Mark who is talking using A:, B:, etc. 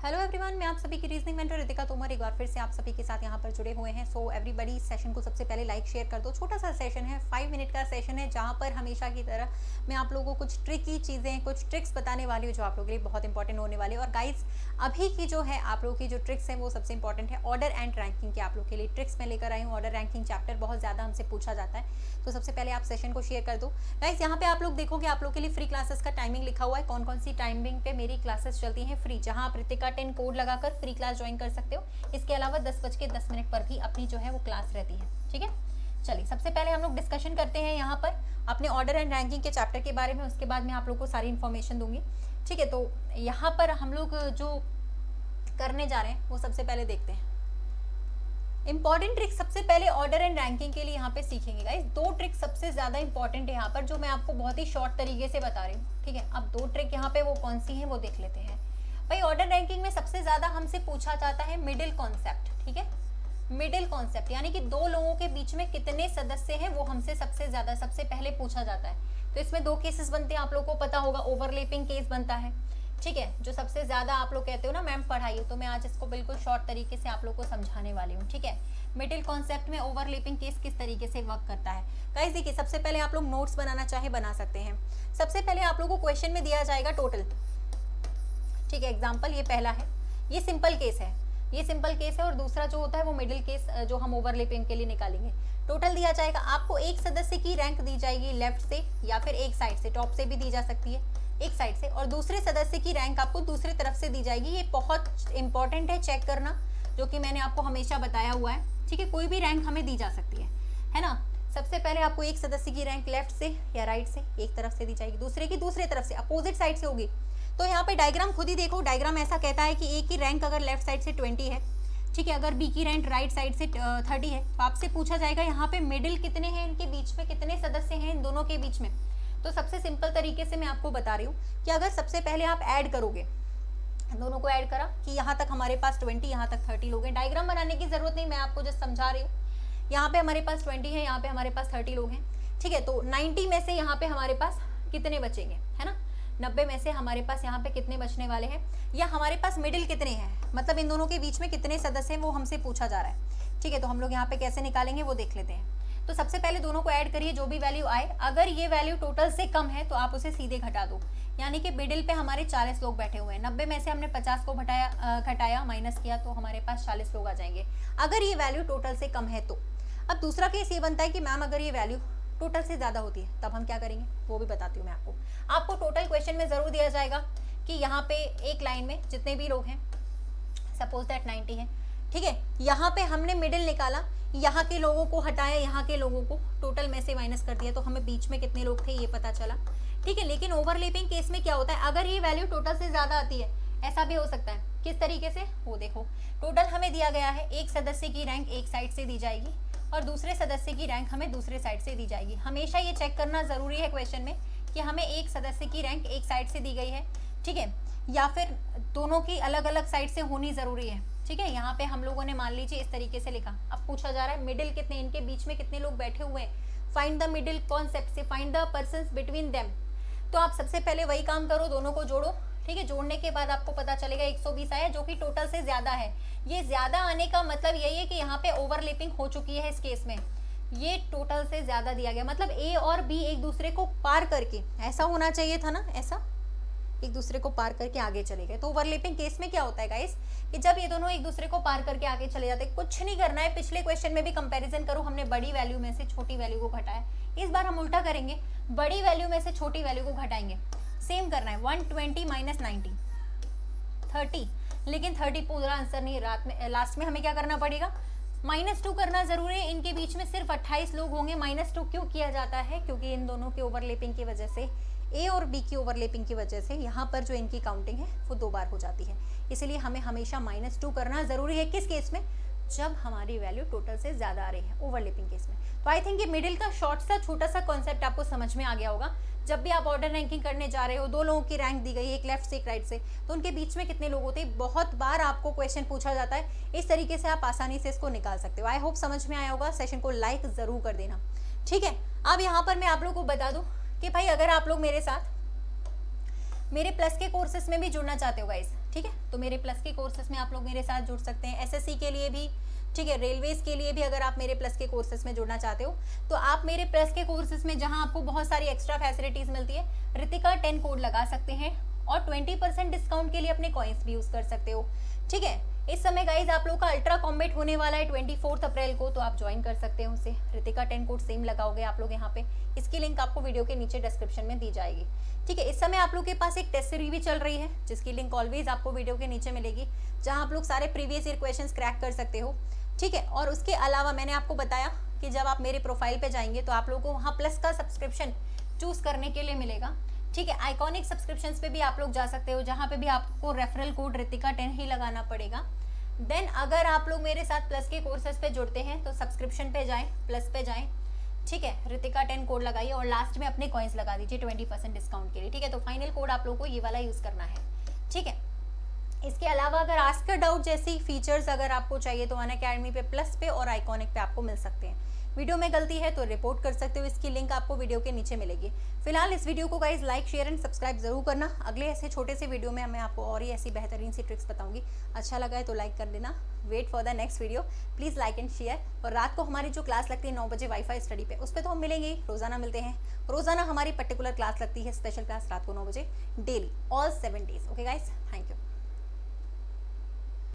A: Hello everyone, मैं आप सभी की रीजनिंग मेंटर रितिका तोमर एक बार फिर से आप सभी के साथ यहाँ पर जुड़े हुए हैं। सो एवरीबॉडी सेशन को सबसे पहले लाइक शेयर कर दो। छोटा सा सेशन है, 5 मिनट का सेशन है, जहाँ पर हमेशा की तरह मैं आप लोगों को कुछ ट्रिकी चीज़ें, कुछ ट्रिक्स बताने वाली हूँ जो आप लोगों के लिए बहुत इंपॉर्टेंट होने वाली है। और गाइज, अभी की जो है आप लोगों की जो ट्रिक्स हैं वो सबसे इंपॉर्टेंट है। ऑर्डर एंड रैंकिंग के आप लोग के लिए ट्रिक्स मैं लेकर आई हूँ। ऑर्डर रैंकिंग चैप्टर बहुत ज़्यादा हमसे पूछा जाता है, तो सबसे पहले आप सेशन को शेयर कर दो। गाइज, यहाँ पे आप लोग देखोगे आप लोग के लिए फ्री क्लासेस का टाइमिंग लिखा हुआ है, कौन कौन सी टाइमिंग पे मेरी क्लासेस चलती हैं फ्री, जहाँ आप रितिका 10 कोड लगाकर फ्री क्लास ज्वाइन कर सकते हो। इसके अलावा 10:10 पर भी अपनी जो है वो क्लास रहती है। ठीक है, चलिए सबसे पहले हम लोग डिस्कशन करते हैं यहाँ पर अपने ऑर्डर एंड रैंकिंग के चैप्टर के बारे में। उसके बाद मैं आप लोग को सारी इन्फॉर्मेशन दूंगी। ठीक है, तो यहाँ पर हम लोग जो करने जा रहे हैं वो सबसे पहले देखते हैं। इंपॉर्टेंट ट्रिक सबसे पहले ऑर्डर एंड रैंकिंग के लिए यहाँ पे सीखेंगे गाइस। 2 ट्रिक सबसे ज्यादा इंपॉर्टेंट है यहाँ पर, जो मैं आपको बहुत ही शॉर्ट तरीके से बता रही हूँ। ठीक है, अब 2 ट्रिक यहाँ पे वो कौन सी है वो देख लेते हैं। भाई, ऑर्डर रैंकिंग में सबसे ज्यादा हमसे पूछा जाता है मिडिल कॉन्सेप्ट। ठीक है, मिडिल कॉन्सेप्ट यानी कि 2 लोगों के बीच में कितने सदस्य हैं वो हमसे सबसे ज्यादा सबसे पहले पूछा जाता है। तो इसमें 2 केसेस बनते हैं, आप लोग को पता होगा। ओवरलैपिंग केस बनता है, ठीक है, जो सबसे ज्यादा आप लोग कहते हो ना मैम पढ़ाइए, तो मैं आज इसको बिल्कुल शॉर्ट तरीके से आप लोग को समझाने वाली हूँ। ठीक है, मिडिल कॉन्सेप्ट में ओवरलैपिंग केस किस तरीके से वर्क करता है। गाइस देखिए, सबसे पहले आप लोग नोट्स बनाना चाहे बना सकते हैं। सबसे पहले आप लोग को क्वेश्चन में दिया जाएगा टोटल। ठीक है, एग्जाम्पल ये पहला है, ये सिंपल केस है, ये सिंपल केस है। और दूसरा जो होता है वो मिडिल केस जो हम ओवरलैपिंग के लिए निकालेंगे। टोटल दिया जाएगा आपको, एक सदस्य की रैंक दी जाएगी लेफ्ट से या फिर एक साइड से, टॉप से भी दी जा सकती है एक साइड से, और दूसरे सदस्य की रैंक आपको दूसरी तरफ से दी जाएगी। ये बहुत इंपॉर्टेंट है चेक करना, जो कि मैंने आपको हमेशा बताया हुआ है। ठीक है, कोई भी रैंक हमें दी जा सकती है ना। सबसे पहले आपको एक सदस्य की रैंक लेफ्ट से या राइट से एक तरफ से दी जाएगी, दूसरे की दूसरी तरफ से, अपोजिट साइड से होगी। तो यहाँ पे डायग्राम खुद ही देखो, डायग्राम ऐसा कहता है कि ए की रैंक अगर लेफ्ट साइड से 20 है, ठीक है, अगर बी की रैंक राइट साइड से 30 है, तो आपसे पूछा जाएगा यहाँ पे मिडिल कितने हैं, इनके बीच में कितने सदस्य हैं इन दोनों के बीच में। तो सबसे सिंपल तरीके से मैं आपको बता रही हूँ कि अगर सबसे पहले आप ऐड करोगे, दोनों को ऐड करा कि यहाँ तक हमारे पास 20, यहाँ तक 30 लोग हैं। डायग्राम बनाने की जरूरत नहीं, मैं आपको जस्ट समझा रही हूँ। यहाँ पे हमारे पास 20 है, यहाँ पे हमारे पास 30 लोग हैं। ठीक है, तो 90 में से यहाँ पे हमारे पास कितने बचेंगे, है ना। 90 में से हमारे पास यहाँ पे कितने बचने वाले हैं, या हमारे पास मिडिल कितने हैं, मतलब इन दोनों के बीच में कितने सदस्य हैं वो हमसे पूछा जा रहा है। ठीक है, तो हम लोग यहाँ पे कैसे निकालेंगे वो देख लेते हैं। तो सबसे पहले दोनों को ऐड करिए, जो भी वैल्यू आए। अगर ये वैल्यू टोटल से कम है तो आप उसे सीधे घटा दो। यानी कि मिडिल पे हमारे 40 लोग बैठे हुए हैं, 90 में से हमने 50 को घटाया माइनस किया, तो हमारे पास 40 लोग आ जाएंगे, अगर ये वैल्यू टोटल से कम है तो। अब दूसरा केस ये बनता है कि मैम अगर ये वैल्यू टोटल से ज़्यादा होती है तब हम क्या करेंगे वो भी बताती हूँ मैं आपको टोटल क्वेश्चन में ज़रूर दिया जाएगा कि यहाँ पे एक लाइन में जितने भी लोग हैं, सपोज दैट 90 है, ठीक है, यहाँ पे हमने मिडिल निकाला, यहाँ के लोगों को हटाया, यहाँ के लोगों को टोटल में से माइनस कर दिया, तो हमें बीच में कितने लोग थे ये पता चला। ठीक है, लेकिन ओवरलैपिंग केस में क्या होता है, अगर ये वैल्यू टोटल से ज़्यादा आती है, ऐसा भी हो सकता है। किस तरीके से वो देखो, टोटल हमें दिया गया है, एक सदस्य की रैंक एक साइड से दी जाएगी और दूसरे सदस्य की रैंक हमें दूसरे साइड से दी जाएगी। हमेशा ये चेक करना ज़रूरी है क्वेश्चन में कि हमें एक सदस्य की रैंक एक साइड से दी गई है, ठीक है, या फिर दोनों की अलग अलग साइड से होनी ज़रूरी है। ठीक है, यहाँ पे हम लोगों ने मान लीजिए इस तरीके से लिखा। अब पूछा जा रहा है मिडिल कितने, इनके बीच में कितने लोग बैठे हुए हैं, फाइंड द मिडिल कॉन्सेप्ट से find the persons between them. तो आप सबसे पहले वही काम करो, दोनों को जोड़ो। ठीक है, जोड़ने के बाद आपको पता चलेगा 120 आया, जो कि टोटल से ज़्यादा है। ये ज़्यादा आने का मतलब यही है कि यहाँ पे ओवरलैपिंग हो चुकी है। इस केस में ये टोटल से ज़्यादा दिया गया, मतलब ए और बी एक दूसरे को पार करके, ऐसा होना चाहिए था ना, ऐसा एक दूसरे को पार करके आगे चले गए। तो ओवरलैपिंग केस में क्या होता है गाइस कि जब ये दोनों एक दूसरे को पार करके आगे चले जाते हैं, कुछ नहीं करना है। पिछले क्वेश्चन में भी कंपैरिजन करो, हमने बड़ी वैल्यू में से छोटी वैल्यू को घटाया। इस बार हम उल्टा करेंगे, बड़ी वैल्यू में से छोटी वैल्यू को घटाएंगे। सेम करना है, 120 माइनस 90 30, लेकिन 30 पूरा आंसर नहीं, रात में लास्ट में हमें क्या करना पड़ेगा, -2 करना जरूरी है। इनके बीच में सिर्फ 28 लोग होंगे। -2 क्यों किया जाता है, क्योंकि इन दोनों के ओवरलैपिंग की वजह से, ए और बी की ओवरलैपिंग की वजह से यहाँ पर जो इनकी काउंटिंग है वो 2 बार हो जाती है। इसलिए हमें हमेशा -2 करना जरूरी है। किस केस में, जब हमारी वैल्यू टोटल से ज़्यादा आ रही है, ओवरलैपिंग केस में। तो आई थिंक ये मिडिल का शॉर्ट सा छोटा सा कॉन्सेप्ट आपको समझ में आ गया होगा। जब भी आप ऑर्डर रैंकिंग करने जा रहे हो, 2 लोगों की रैंक दी गई, एक लेफ्ट से एक राइट से, तो उनके बीच में कितने लोग होते हैं, बहुत बार आपको क्वेश्चन पूछा जाता है। इस तरीके से आप आसानी से इसको निकाल सकते हो। आई होप समझ में आया होगा। सेशन को लाइक ज़रूर कर देना, ठीक है। अब यहाँ पर मैं आप लोग को बता दूँ कि भाई अगर आप लोग मेरे साथ मेरे प्लस के कोर्सेज में भी जुड़ना चाहते हो गाइस, ठीक है, तो मेरे प्लस के कोर्सेज में आप लोग मेरे साथ जुड़ सकते हैं। एसएससी के लिए भी, ठीक है, रेलवेज के लिए भी अगर आप मेरे प्लस के कोर्सेज में जुड़ना चाहते हो तो आप मेरे प्लस के कोर्सेज में, जहां आपको बहुत सारी एक्स्ट्रा फैसिलिटीज मिलती है, रितिका 10 कोड लगा सकते हैं और 20% डिस्काउंट के लिए अपने कॉइन्स भी यूज कर सकते हो, ठीक है। इस समय गाइज आप लोग का अल्ट्रा कॉम्बैट होने वाला है 24 अप्रैल को, तो आप ज्वाइन कर सकते हैं उसे। रितिका 10 कोड सेम लगाओगे आप लोग यहाँ पे, इसकी लिंक आपको वीडियो के नीचे डिस्क्रिप्शन में दी जाएगी, ठीक है। इस समय आप लोग के पास एक टेस्ट सीरीज भी चल रही है जिसकी लिंक ऑलवेज आपको वीडियो के नीचे मिलेगी, जहाँ आप लोग सारे प्रीवियस ईयर क्वेश्चंस क्रैक कर सकते हो, ठीक है। और उसके अलावा मैंने आपको बताया कि जब आप मेरे प्रोफाइल पे जाएंगे तो आप लोगों को वहाँ प्लस का सब्सक्रिप्शन चूज करने के लिए मिलेगा, ठीक है। आइकॉनिक सब्सक्रिप्शंस पे भी आप लोग जा सकते हो, जहाँ पे भी आपको रेफरल कोड रितिका 10 ही लगाना पड़ेगा। देन अगर आप लोग मेरे साथ प्लस के कोर्सेज पे जुड़ते हैं तो सब्सक्रिप्शन पे जाएं, प्लस पे जाएं, ठीक है, रितिका 10 कोड लगाइए और लास्ट में अपने कॉइन्स लगा दीजिए 20% डिस्काउंट के लिए, ठीक है। तो फाइनल कोड आप लोग को ये वाला यूज करना है, ठीक है। इसके अलावा अगर आस्क अ डाउट जैसी फीचर्स अगर आपको चाहिए तो अनअकैडमी पे प्लस पे और आइकॉनिक पे आपको मिल सकते हैं। वीडियो में गलती है तो रिपोर्ट कर सकते हो, इसकी लिंक आपको वीडियो के नीचे मिलेगी। फिलहाल इस वीडियो को guys like share and subscribe जरूर करना। अगले ऐसे छोटे से वीडियो में मैं आपको और ही ऐसी बेहतरीन सी ट्रिक्स बताऊंगी। अच्छा लगा है तो लाइक कर देना। Wait for the next video, please like and share. और रात को हमारी जो क्लास लगती है 9 बजे वाईफाई स्टडी पे, उस पर तो हम मिलेंगे ही, रोजाना मिलते हैं। रोजाना हमारी पर्टिकुलर क्लास लगती है, स्पेशल क्लास रात को 9 बजे daily, all 7 days. Okay guys, thank you.